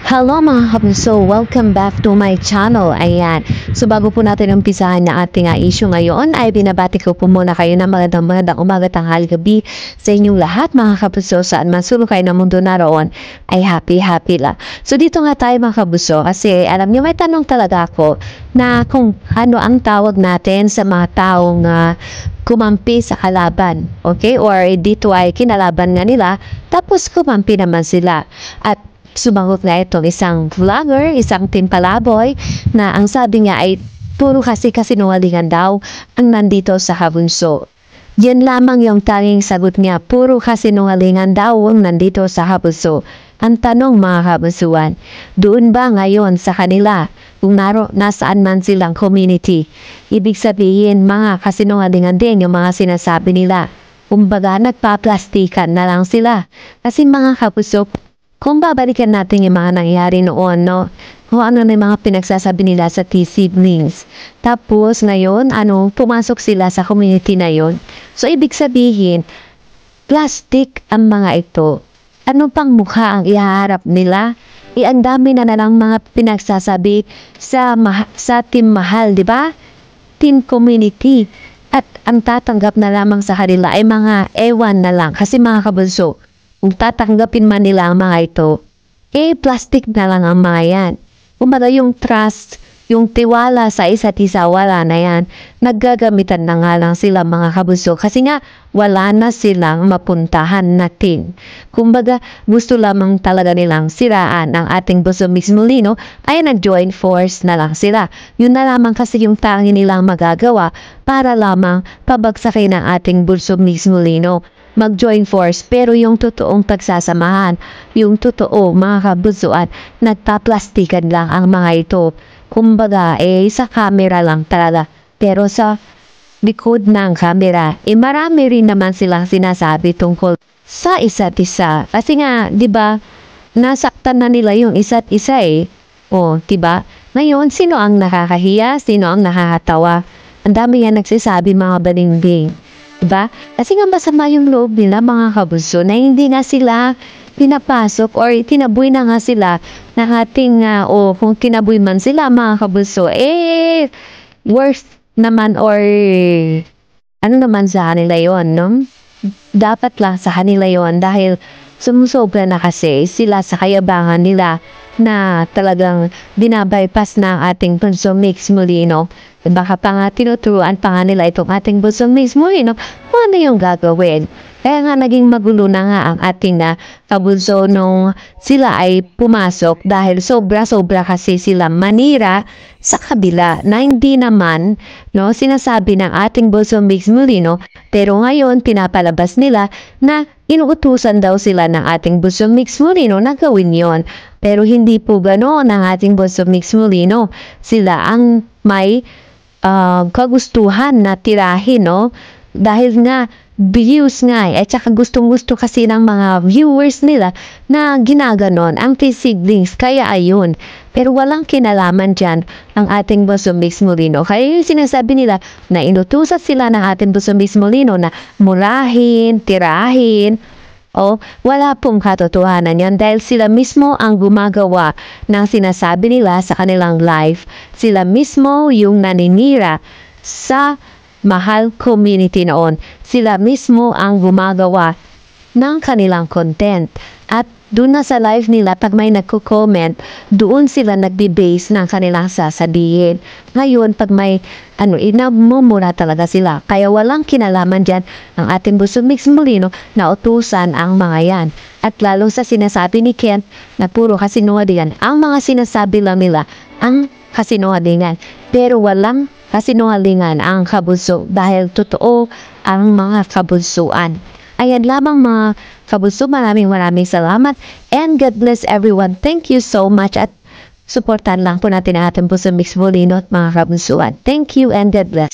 Hello mga kapuso, welcome back to my channel. Ayan, so bago po natin umpisahan na ating issue ngayon, ay binabati ko po muna kayo ng magandang umaga, tanghali, gabi sa inyong lahat mga kapuso. Saan man sulok kayo ng mundo naroon, ay happy lang. So dito nga tayo mga kapuso, kasi alam niyo may tanong talaga ako na kung ano ang tawag natin sa mga taong kumampi sa kalaban, okay? Or dito ay kinalaban nga nila, tapos kumampi naman sila. At sumagot na itong isang vlogger, isang timpalaboy, na ang sabi niya ay puro kasi kasinungalingan daw ang nandito sa Habunso. Yan lamang yung tanging sagot niya, puro kasinungalingan daw ang nandito sa Habunso. Ang tanong mga Habunsuan, doon ba ngayon sa kanila kung nasaan man silang community? Ibig sabihin mga kasinungalingan din yung mga sinasabi nila. Kumbaga nagpa-plastikan na lang sila. Kasi mga Kapuso, kung babalikan natin yung mga nangyari noon, no? Kung ano na yung mga pinagsasabi nila sa T-siblings. Tapos ngayon, pumasok sila sa community na yon. So, ibig sabihin, plastic ang mga ito. Ano pang mukha ang ihaharap nila? Ang dami na lang mga pinagsasabi sa team mahal, di ba? Team community. At ang tatanggap na lamang sa kanila ay mga ewan na lang. Kasi mga kabunso, kung tatanggapin man nila ang mga ito, plastic na lang ang mga yan. Kumbaga yung trust, yung tiwala sa isa't isa, wala na yan. Naggagamitan na nga lang sila mga kabuso kasi nga wala na silang mapuntahan natin. Kumbaga gusto lamang talaga nilang siraan ang ating Buso Mix Molino, ay nag-join force na lang sila. Yun na lamang kasi yung tangi nilang magagawa para lamang pabagsakin ang ating Buso Mix Molino. Mag-join force, pero yung totoong pagsasamahan, yung totoo mga kabusuan, nagpa-plastikan lang ang mga ito. Kumbaga, sa camera lang talaga. Pero sa likod ng camera, marami rin naman silang sinasabi tungkol sa isa't isa. Kasi nga, di ba, nasaktan na nila yung isa't isa O, di ba? Ngayon, sino ang nakakahiya? Sino ang nakakatawa? Ang dami yan nagsasabi mga balingbing. Diba? Kasi nga masama yung loob nila mga kabuso na hindi nga sila pinapasok or tinaboy na nga sila ng ating o kung tinaboy man sila mga kabuso worst naman or ano naman sa kanila yon, no? Dapat lang sa kanila yon dahil sumusobra na kasi sila sa kayabangan nila na talagang binabypass na ang ating Buso Mix Molino. Baka pa nga tinuturuan pa nga nila itong ating Buso Mix Molino kung ano yung gagawin. Kaya nga naging magulo na nga ang ating kabunso nung sila ay pumasok dahil sobra-sobra kasi sila manira sa kabila na hindi naman sinasabi ng ating Buso Mix Molino, pero ngayon pinapalabas nila na inuutusan daw sila ng ating Buso Mix Molino na gawin yon. Pero hindi po ganoon ang ating Buso Mix Molino. Sila ang may kagustuhan na tirahin, dahil nga views nga at saka gustong-gusto kasi ng mga viewers nila na ginaganon ang T-siblings, kaya ayun. Pero walang kinalaman dyan ang ating Buso Mix Molino. Kaya yung sinasabi nila na inutusan sila ng ating Buso Mix Molino na murahin, tirahin, wala pong katotohanan yan dahil sila mismo ang gumagawa ng sinasabi nila sa kanilang live. Sila mismo yung naninira sa mahal community noon. Sila mismo ang gumagawa ng kanilang content. At doon na sa live nila, pag may nagko-comment, doon sila nagbe-base ng kanilang sasabihin. Ngayon, pag may inamumura talaga sila. Kaya walang kinalaman dyan ang ating Buso Mix Molino na utusan ang mga yan. At lalo sa sinasabi ni Ken na puro kasinungalingan, ang mga sinasabi lang nila ang kasinungalingan. Pero walang kasinungalingan ang kabunso dahil totoo ang mga kabunsuan. Ayan lamang mga kabunso, maraming salamat and God bless everyone. Thank you so much at supportan lang po natin ang ating Buso Mix Molino at mga kabunsuan. Thank you and God bless.